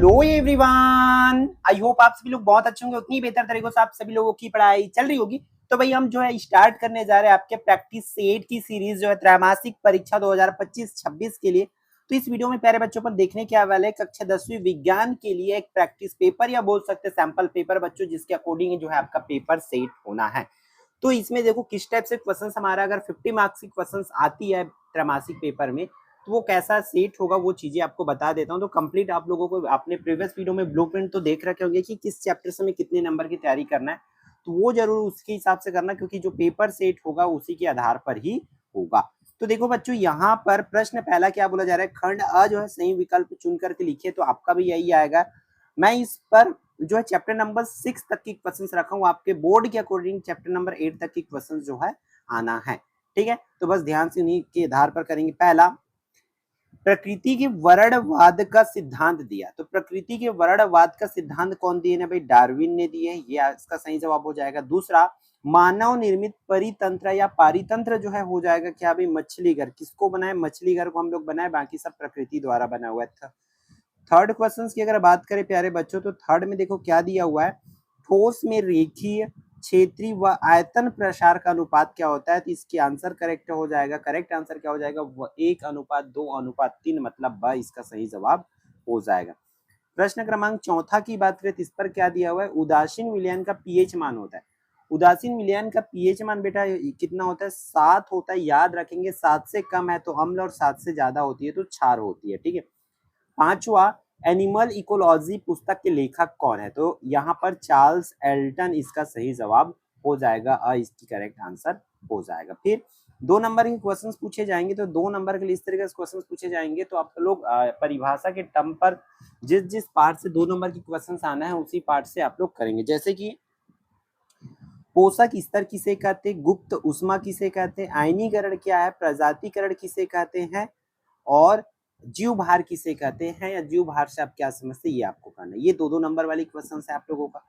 Hello everyone, I hope आप सभी लोग बहुत अच्छे होंगे। उतनी बेहतर तरीके से आप सभी लोगों की पढ़ाई चल रही होगी। तो भाई हम जो है स्टार्ट करने जा रहे हैं आपके प्रैक्टिस सेट की सीरीज जो है त्रैमासिक परीक्षा 2025-26 के लिए। तो इस वीडियो में प्यारे बच्चों पर देखने के वाले है कक्षा 10वीं विज्ञान के लिए एक प्रैक्टिस पेपर या बोल सकते सैंपल पेपर बच्चों, जिसके अकॉर्डिंग जो है आपका पेपर सेट होना है। तो इसमें देखो किस टाइप से क्वेश्चन हमारा, अगर 50 मार्क्स की क्वेश्चन आती है त्रैमासिक पेपर में तो वो कैसा सेट होगा वो चीजें आपको बता देता हूँ। तो कंप्लीट आप लोगों को आपने प्रीवियस वीडियो में ब्लूप्रिंट तो देख रखे होंगे कि किस चैप्टर से हमें कितने नंबर की तैयारी करना है, तो वो जरूर उसके हिसाब से करना, क्योंकि जो पेपर सेट होगा उसी के आधार पर ही होगा। तो देखो बच्चों, यहाँ पर प्रश्न पहला क्या बोला जा रहा है, खंड अ जो है सही विकल्प चुन करके लिखिए। तो आपका भी यही आएगा। मैं इस पर जो है चैप्टर नंबर 6 तक की क्वेश्चन रखा हूँ, आपके बोर्ड के अकॉर्डिंग चैप्टर नंबर 8 तक की क्वेश्चन जो है आना है। ठीक है, तो बस ध्यान से उन्हीं के आधार पर करेंगे। पहला, प्रकृति के वर्णवाद का सिद्धांत दिया। तो प्रकृति के वर्णवाद का सिद्धांत कौन दिए ना भाई, डार्विन ने दिए। ये इसका सही जवाब हो जाएगा। दूसरा, मानव निर्मित परितंत्र या पारितंत्र जो है हो जाएगा क्या भाई, मछली घर। किसको बनाए, मछली घर को हम लोग बनाए, बाकी सब प्रकृति द्वारा बना हुआ है। थर्ड क्वेश्चन की अगर बात करें प्यारे बच्चों, तो थर्ड में देखो क्या दिया हुआ है, ठोस में रेखीय क्षेत्रीय व आयतन प्रसार का अनुपात क्या होता है। तो इसकी आंसर करेक्ट हो जाएगा। करेक्ट आंसर क्या हो जाएगा, 1:2:3, मतलब ब इसका सही जवाब हो जाएगा। प्रश्न क्रमांक चौथा की बात करें तो इस पर क्या दिया हुआ है, उदासीन विलयन का पीएच मान होता है। उदासीन विलयन का पीएच मान बेटा कितना होता है, 7 होता है। याद रखेंगे 7 से कम है तो अम्ल और 7 से ज्यादा होती है तो क्षार होती है। ठीक है। पांचवा, एनिमल इकोलॉजी पुस्तक के लेखक कौन है। तो यहाँ पर चार्ल्स एल्टन इसका सही जवाब हो जाएगा। इसकी करेक्ट आंसर हो जाएगा। फिर 2 नंबर के क्वेश्चंस पूछे जाएंगे। तो 2 नंबर के लिए इस तरीके से क्वेश्चंस पूछे जाएंगे। तो आप लोग परिभाषा के टर्म पर जिस जिस पार्ट से 2 नंबर की क्वेश्चंस आना है उसी पार्ट से आप लोग करेंगे। जैसे कि पोषक स्तर किसे कहते हैं, गुप्त उष्मा किसे कहते हैं, आयनीकरण क्या है, प्रजातिकरण किसे कहते हैं, और जीव भार किसे कहते हैं, या जीव भार से आप क्या समझते हैं, ये आपको करना है। ये 2-2 नंबर वाली क्वेश्चन है आप लोगों का।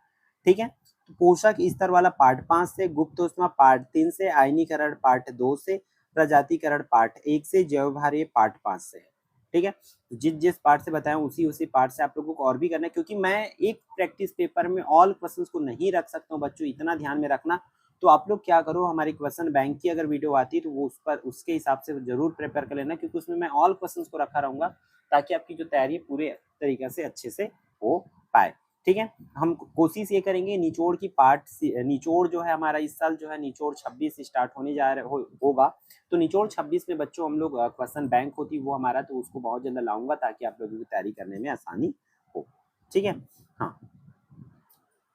ठीक है। तो पोषक स्तर वाला पार्ट 5 से, गुप्त उष्मा पार्ट 3 से, आयनीकरण पार्ट 2 से, प्रजातिकरण पार्ट 1 से, जैव भार ये पार्ट 5 से है। ठीक है। तो जिस जिस पार्ट से बताया उसी पार्ट से आप लोगों को और भी करना है, क्योंकि मैं एक प्रैक्टिस पेपर में ऑल क्वेश्चंस को नहीं रख सकता हूँ बच्चों, इतना ध्यान में रखना। तो आप लोग क्या करो, हमारी क्वेश्चन बैंक की अगर वीडियो आती है तो वो उस पर उसके हिसाब से जरूर प्रिपेयर कर लेना, क्योंकि उसमें मैं ऑल क्वेश्चंस को रखा रहूंगा ताकि आपकी जो तैयारी है पूरे तरीके से अच्छे से हो पाए। ठीक है। हम कोशिश ये करेंगे निचोड़ की निचोड़ जो है हमारा इस साल जो है निचोड़ 26 स्टार्ट होने जा रहा होगा। तो निचोड़ 26 में बच्चों हम लोग क्वेश्चन बैंक होती वो हमारा, तो उसको बहुत जल्द लाऊंगा ताकि आप लोगों की तैयारी करने में आसानी हो। ठीक है। हाँ,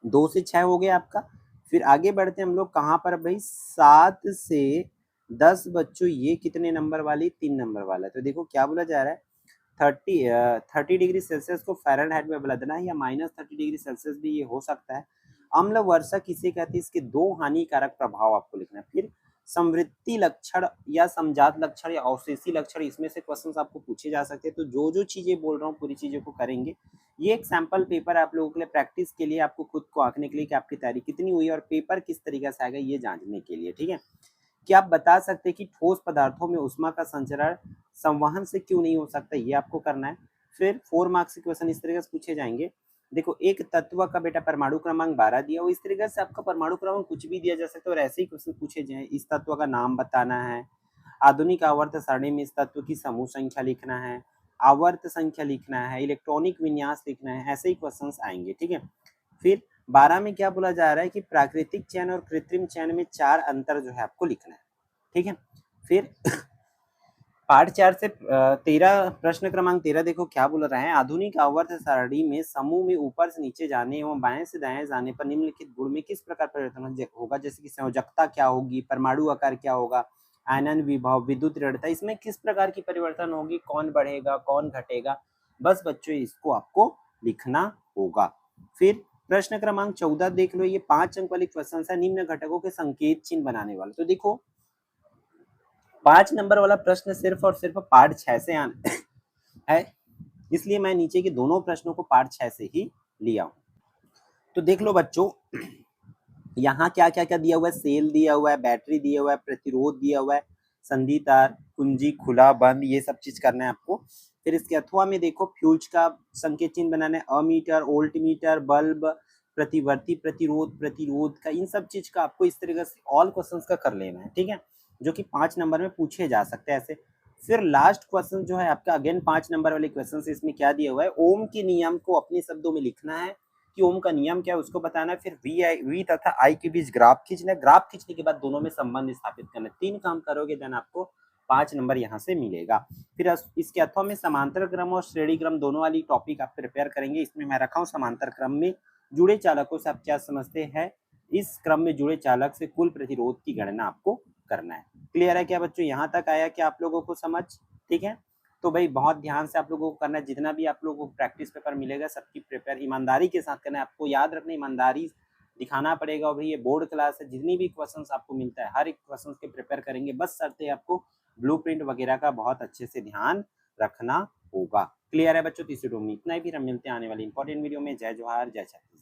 2 से 6 हो गया आपका। फिर आगे बढ़ते हम लोग कहाँ पर भाई, 7 से 10 बच्चों, ये कितने नंबर वाली, 3 नंबर वाला। तो देखो क्या बोला जा रहा है, 30 डिग्री सेल्सियस को फ़ारेनहाइट में बदलना है, या -30 डिग्री सेल्सियस भी ये हो सकता है। अम्ल वर्षा किसे कहते हैं, इसके 2 हानिकारक प्रभाव आपको लिखना है। फिर समवृद्धि लक्षण या समजात लक्षण या अवशेषी लक्षण, इसमें से क्वेश्चंस आपको पूछे जा सकते हैं। तो जो जो चीजें बोल रहा हूँ पूरी चीजों को करेंगे। ये एक सैंपल पेपर आप लोगों के लिए, प्रैक्टिस के लिए, आपको खुद को आंकने के लिए कि आपकी तैयारी कितनी हुई और पेपर किस तरीके से आएगा ये जानने के लिए। ठीक है। क्या आप बता सकते हैं कि ठोस पदार्थों में उष्मा का संचरण संवहन से क्यों नहीं हो सकता, ये आपको करना है। फिर 4 मार्क्स के क्वेश्चन इस तरीके से पूछे जाएंगे। देखो एक तत्व का बेटा परमाणु क्रमांक 12 दिया हो, इस तरीके से आपका परमाणु क्रमांक कुछ भी दिया जा सकता है और ऐसे ही क्वेश्चन पूछे जाए। इस तत्व का नाम बताना है, आधुनिक आवर्त सारणी में इस तत्व की समूह संख्या लिखना है, आवर्त संख्या लिखना है, इलेक्ट्रॉनिक विन्यास लिखना है, ऐसे ही क्वेश्चन आएंगे। ठीक है। फिर 12 में क्या बोला जा रहा है कि प्राकृतिक चयन और कृत्रिम चयन में 4 अंतर जो है आपको लिखना है। ठीक है। फिर पार्ट 4 से 13, प्रश्न क्रमांक 13 देखो क्या बोल रहा है, आधुनिक आवर्त सारणी में समूह में ऊपर से नीचे जाने एवं बाएं से दाएं जाने पर निम्नलिखित गुण में किस प्रकार परिवर्तन होगा। जैसे कि संयोजकता क्या होगी, परमाणु आकार क्या होगा, आयनन विभव, विद्युत दृढ़ता, इसमें किस प्रकार की परिवर्तन होगी, कौन बढ़ेगा कौन घटेगा। बस बच्चों इसको आपको लिखना होगा। फिर प्रश्न क्रमांक 14 देख लो, ये 5 अंक वाली क्वेश्चन है, निम्न घटकों के संकेत चिन्ह बनाने वाले। तो देखो 5 नंबर वाला प्रश्न सिर्फ और सिर्फ पार्ट 6 से आना है, इसलिए मैं नीचे के दोनों प्रश्नों को पार्ट 6 से ही लिया हूं। तो देख लो बच्चों, यहाँ क्या क्या क्या दिया हुआ है, सेल दिया हुआ है, बैटरी दिया हुआ है, प्रतिरोध दिया हुआ है, संधि तार, कुंजी खुला बंद, ये सब चीज करना है आपको। फिर इसके अथवा में देखो फ्यूज का संकेत चिन्ह बनाना है, अमीटर, वोल्ट मीटर, बल्ब, प्रतिवर्ती प्रतिरोध, प्रतिरोध का, इन सब चीज का आपको इस तरीके से ऑल क्वेश्चंस का कर लेना है, ठीक है, जो कि 5 नंबर में पूछे जा सकते हैं ऐसे। फिर लास्ट क्वेश्चन जो है आपका अगेन 5 नंबर वाले क्वेश्चन से, इसमें क्या दिया हुआ है, ओम के नियम को अपने शब्दों में लिखना है कि ओम का नियम क्या है उसको बताना है। फिर वी तथा आई के बीच ग्राफ खींचना है, ग्राफ खींचने के बाद दोनों में संबंध स्थापित करना है। 3 काम करोगे देन आपको 5 नंबर यहाँ से मिलेगा। फिर इसके अथवा में समांतर क्रम और श्रेणी क्रम दोनों वाली टॉपिक आप प्रिपेयर करेंगे। इसमें मैं रखा हूँ समांतर क्रम में जुड़े चालकों से आप क्या समझते हैं, इस क्रम में जुड़े चालक से कुल प्रतिरोध की गणना आपको करना है। क्लियर है क्या बच्चों, यहाँ तक आया क्या आप लोगों को समझ, ठीक है। तो भाई बहुत ध्यान से आप लोगों को करना है, जितना भी आप लोगों को प्रैक्टिस पेपर मिलेगा सबकी प्रिपेयर ईमानदारी के साथ करना है। आपको याद रखना, ईमानदारी दिखाना पड़ेगा। और भाई ये बोर्ड क्लास है, जितनी भी क्वेश्चंस आपको मिलता है हर एक क्वेश्चंस के प्रिपेयर करेंगे, बस शर्त आपको ब्लूप्रिंट वगैरह का बहुत अच्छे से ध्यान रखना होगा। क्लियर है बच्चों, तीसरी वीडियो में इतना ही, फिर हम मिलते हैं आने वाली इंपॉर्टेंट वीडियो में। जय जोहार, जय छत्तीसगढ़।